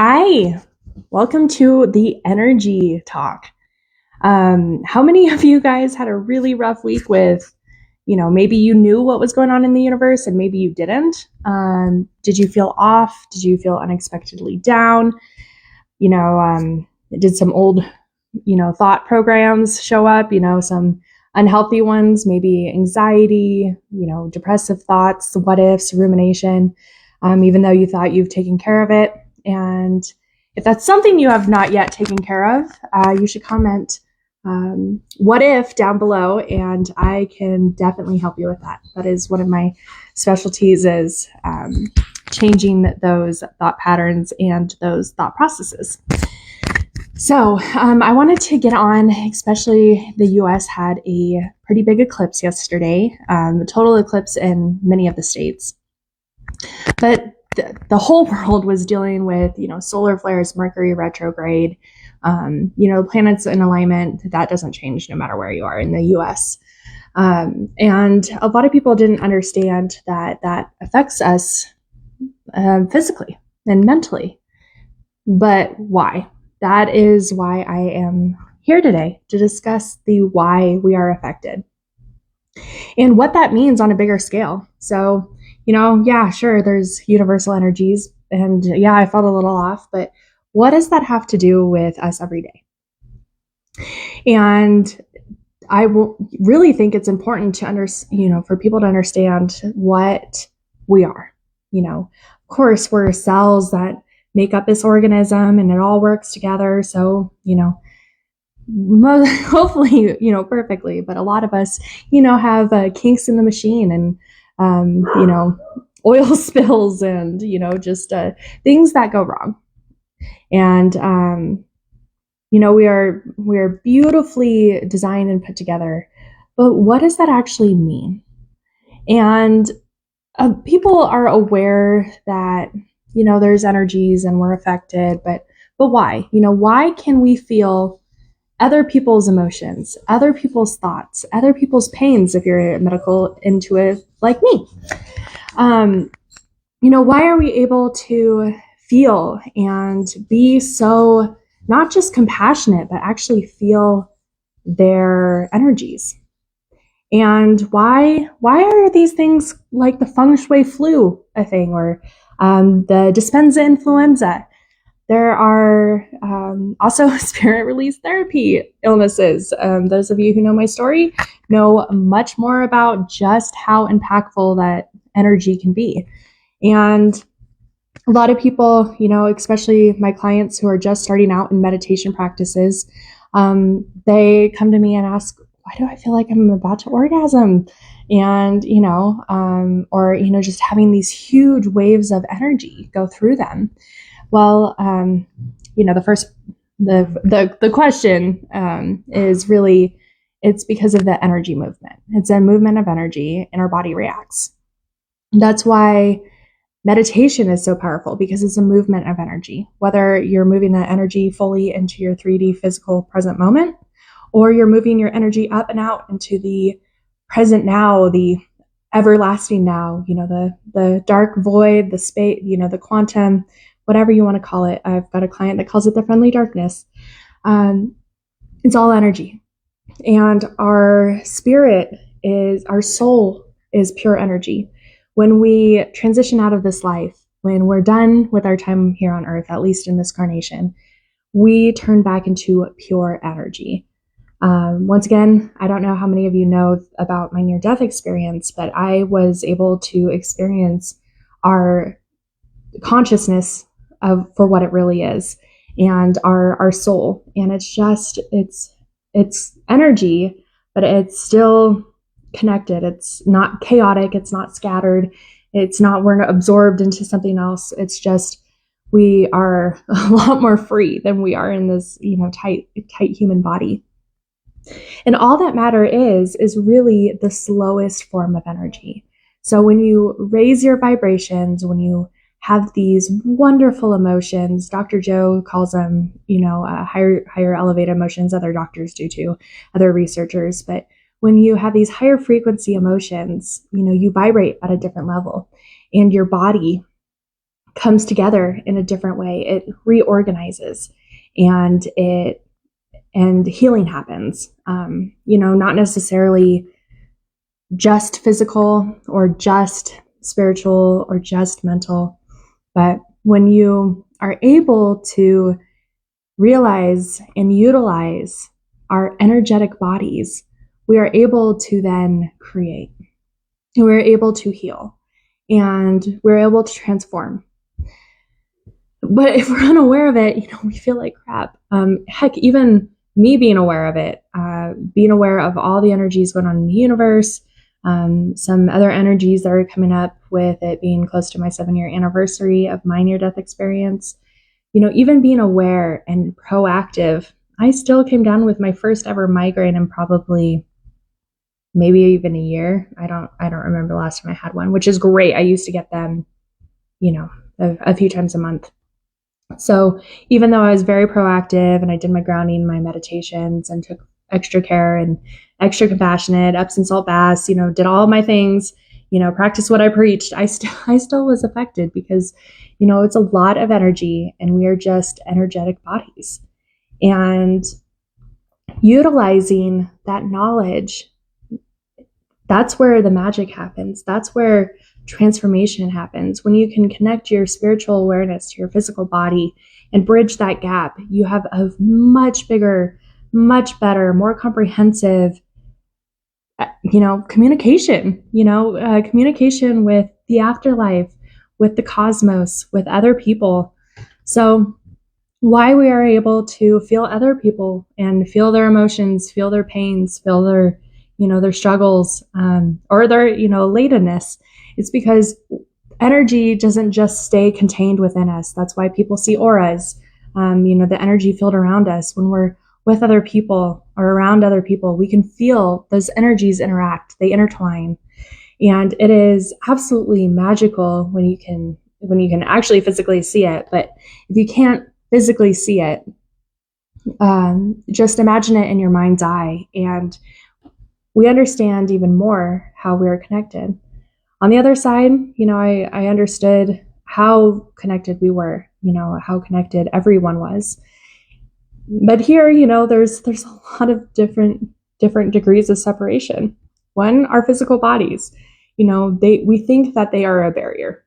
Hi, welcome to the Energy Talk. How many of you guys had a really rough week with, maybe you knew what was going on in the universe and maybe you didn't? Did you feel off? Did you feel unexpectedly down? Did some old, thought programs show up, some unhealthy ones, maybe anxiety, depressive thoughts, what ifs, rumination, even though you thought you've taken care of it. And if that's something you have not yet taken care of, you should comment what if down below, and I can definitely help you with that. That is one of my specialties, is changing those thought patterns and those thought processes. So I wanted to get on, especially the US had a pretty big eclipse yesterday, total eclipse in many of the states. But the whole world was dealing with, solar flares, Mercury retrograde, the planets in alignment. That doesn't change no matter where you are in the US. And a lot of people didn't understand that affects us physically and mentally. But why? That is why I am here today, to discuss the why we are affected and what that means on a bigger scale. So, sure, there's universal energies, and I felt a little off, but what does that have to do with us every day? And I really think it's important to for people to understand what we are. Of course, we're cells that make up this organism, and it all works together. So, hopefully, perfectly, but a lot of us, have kinks in the machine, and, oil spills, and, just things that go wrong. And, we are beautifully designed and put together, but what does that actually mean? And people are aware that, there's energies and we're affected, but why? Why can we feel other people's emotions, other people's thoughts, other people's pains, if you're a medical intuitive like me? Why are we able to feel and be so not just compassionate, but actually feel their energies? And why are these things like the feng shui flu a thing, or the dispensa influenza? There are also spirit release therapy illnesses. Those of you who know my story know much more about just how impactful that energy can be. And a lot of people, especially my clients who are just starting out in meditation practices, they come to me and ask, why do I feel like I'm about to orgasm? And, or, just having these huge waves of energy go through them. Well, the question is really, it's because of the energy movement. It's a movement of energy, and our body reacts. That's why meditation is so powerful, because it's a movement of energy. Whether you're moving that energy fully into your 3D physical present moment, or you're moving your energy up and out into the present now, the everlasting now, the dark void, the space, the quantum, whatever you want to call it. I've got a client that calls it the friendly darkness. It's all energy. And our soul is pure energy. When we transition out of this life, when we're done with our time here on earth, at least in this incarnation, we turn back into pure energy. Once again, I don't know how many of you know about my near-death experience, but I was able to experience our consciousness for what it really is, and our soul. And it's energy, but it's still connected. It's not chaotic. It's not scattered. We're not absorbed into something else. It's just, we are a lot more free than we are in this, tight human body. And all that matter is really the slowest form of energy. So when you raise your vibrations, when you have these wonderful emotions, Dr. Joe calls them, higher elevated emotions. Other doctors do too, other researchers. But when you have these higher frequency emotions, you vibrate at a different level, and your body comes together in a different way. It reorganizes, and healing happens. Not necessarily just physical or just spiritual or just mental, but when you are able to realize and utilize our energetic bodies, we are able to then create. We're able to heal, and we're able to transform. But if we're unaware of it, we feel like crap. Heck, even me being aware of it, being aware of all the energies going on in the universe, some other energies that are coming up with it being close to my 7-year anniversary of my near-death experience, even being aware and proactive, I still came down with my first ever migraine in probably maybe even a year. I don't remember the last time I had one, which is great. I used to get them, a few times a month. So even though I was very proactive and I did my grounding, my meditations, and took extra care and extra compassionate, Epsom salt baths, did all my things, practiced what I preached, I still was affected because, it's a lot of energy and we are just energetic bodies. And utilizing that knowledge, that's where the magic happens. That's where transformation happens. When you can connect your spiritual awareness to your physical body and bridge that gap, you have a much bigger, much better, more comprehensive, communication, communication with the afterlife, with the cosmos, with other people. So why we are able to feel other people and feel their emotions, feel their pains, feel their, their struggles, or their, latedness, it's because energy doesn't just stay contained within us. That's why people see auras, the energy field around us. When we're with other people or around other people, we can feel those energies interact, they intertwine. And it is absolutely magical when you can actually physically see it. But if you can't physically see it, just imagine it in your mind's eye, and we understand even more how we are connected. On the other side, I understood how connected we were, how connected everyone was. But here, there's a lot of different degrees of separation. One, our physical bodies, we think that they are a barrier.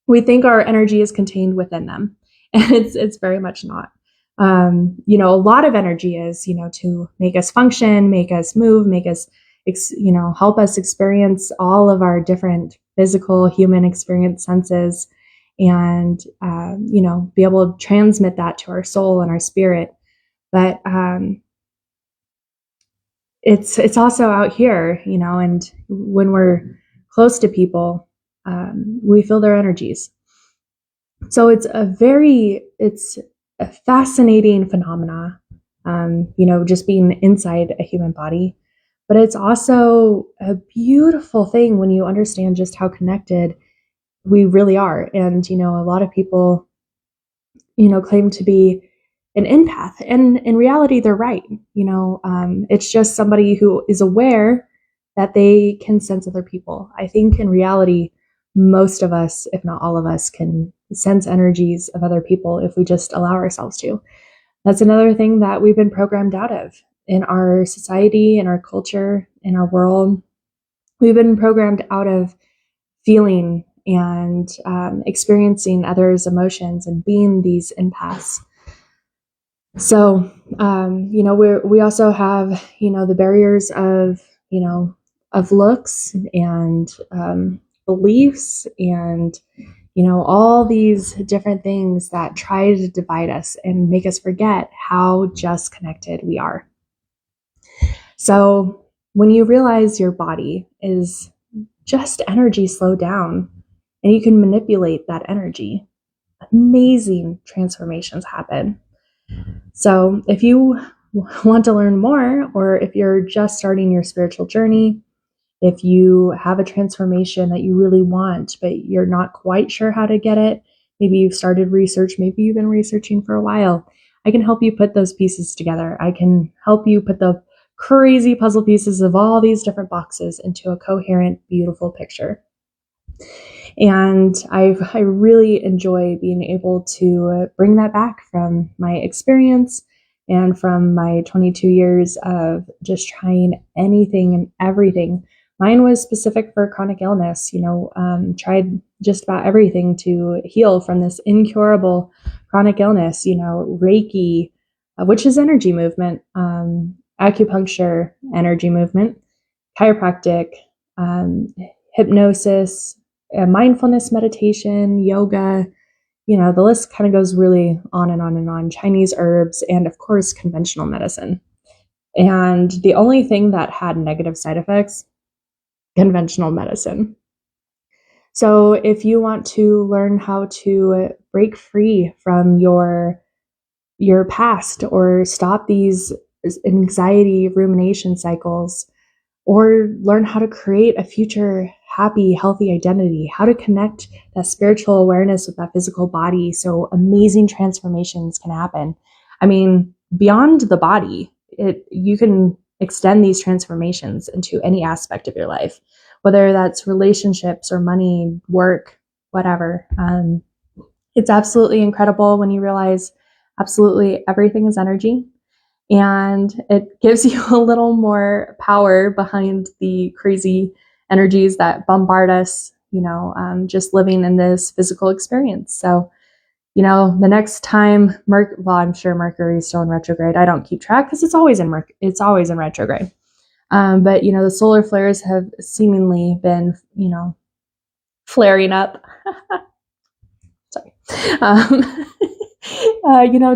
We think our energy is contained within them, and it's very much not. A lot of energy is, to make us function, make us move, make us, help us experience all of our different physical human experience senses, and, be able to transmit that to our soul and our spirit. But it's also out here, and when we're close to people, we feel their energies. So it's a fascinating phenomena, just being inside a human body. But it's also a beautiful thing when you understand just how connected we really are. And, a lot of people, claim to be an empath. And in reality, they're right. It's just somebody who is aware that they can sense other people. I think in reality, most of us, if not all of us, can sense energies of other people if we just allow ourselves to. That's another thing that we've been programmed out of in our society, in our culture, in our world. We've been programmed out of feeling and experiencing others' emotions and being these empaths. So, we also have, the barriers of, of looks and beliefs and, all these different things that try to divide us and make us forget how just connected we are. So when you realize your body is just energy slowed down and you can manipulate that energy, amazing transformations happen. So if you want to learn more, or if you're just starting your spiritual journey, if you have a transformation that you really want, but you're not quite sure how to get it, maybe you've started research, maybe you've been researching for a while, I can help you put those pieces together. I can help you put the crazy puzzle pieces of all these different boxes into a coherent, beautiful picture. And I really enjoy being able to bring that back from my experience and from my 22 years of just trying anything and everything. Mine was specific for chronic illness, tried just about everything to heal from this incurable chronic illness, Reiki, which is energy movement, acupuncture, energy movement, chiropractic, hypnosis, mindfulness meditation, yoga, the list kind of goes really on and on and on. Chinese herbs, and of course, conventional medicine. And the only thing that had negative side effects, conventional medicine. So if you want to learn how to break free from your past or stop these anxiety rumination cycles, or learn how to create a future happy, healthy identity, how to connect that spiritual awareness with that physical body so amazing transformations can happen. I mean, beyond the body, you can extend these transformations into any aspect of your life, whether that's relationships or money, work, whatever. It's absolutely incredible when you realize absolutely everything is energy. And it gives you a little more power behind the crazy energies that bombard us, just living in this physical experience. So, the next time, I'm sure Mercury is still in retrograde. I don't keep track because it's always in retrograde. But the solar flares have seemingly been, flaring up. Sorry.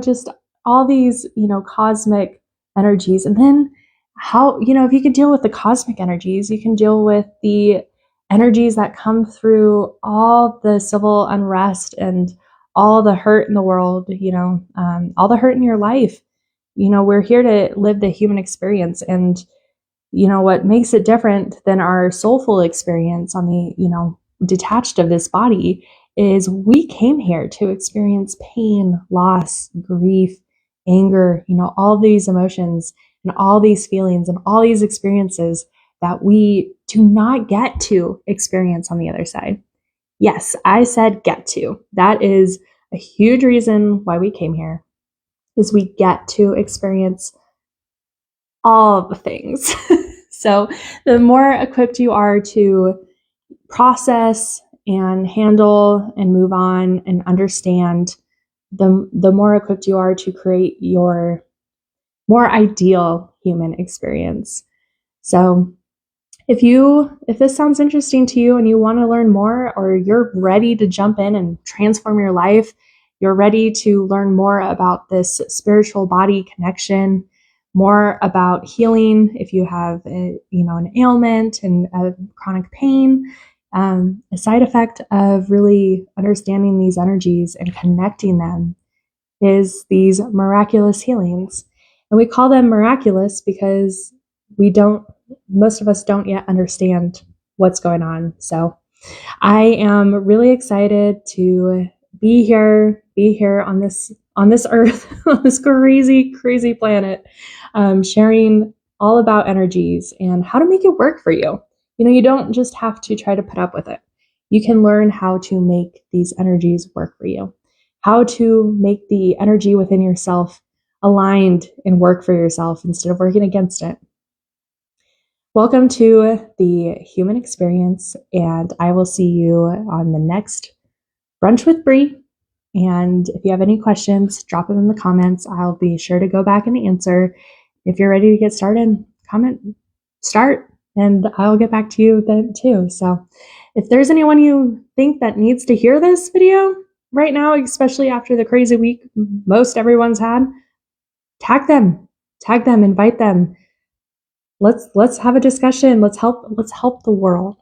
Just all these, cosmic energies. And then how, if you could deal with the cosmic energies, you can deal with the energies that come through all the civil unrest and all the hurt in the world, all the hurt in your life. We're here to live the human experience. And, what makes it different than our soulful experience on the, detached of this body is we came here to experience pain, loss, grief, anger, all these emotions and all these feelings and all these experiences that we do not get to experience on the other side. Yes, I said get to. That is a huge reason why we came here, is we get to experience all of the things. So the more equipped you are to process and handle and move on and understand, the more equipped you are to create your more ideal human experience. So if this sounds interesting to you and you want to learn more, or you're ready to jump in and transform your life, you're ready to learn more about this spiritual body connection, more about healing if you have an ailment and a chronic pain, a side effect of really understanding these energies and connecting them is these miraculous healings. And we call them miraculous because most of us don't yet understand what's going on. So I am really excited to be here on this earth, on this crazy, crazy planet, sharing all about energies and how to make it work for you. You don't just have to try to put up with it. You can learn how to make these energies work for you, how to make the energy within yourself aligned and work for yourself instead of working against it. Welcome to the human experience, and I will see you on the next Brunch with Bree. And if you have any questions, drop them in the comments. I'll be sure to go back and answer. If you're ready to get started, start, and I'll get back to you then too. So if there's anyone you think that needs to hear this video right now, especially after the crazy week most everyone's had, tag them, invite them. Let's have a discussion. Let's help the world.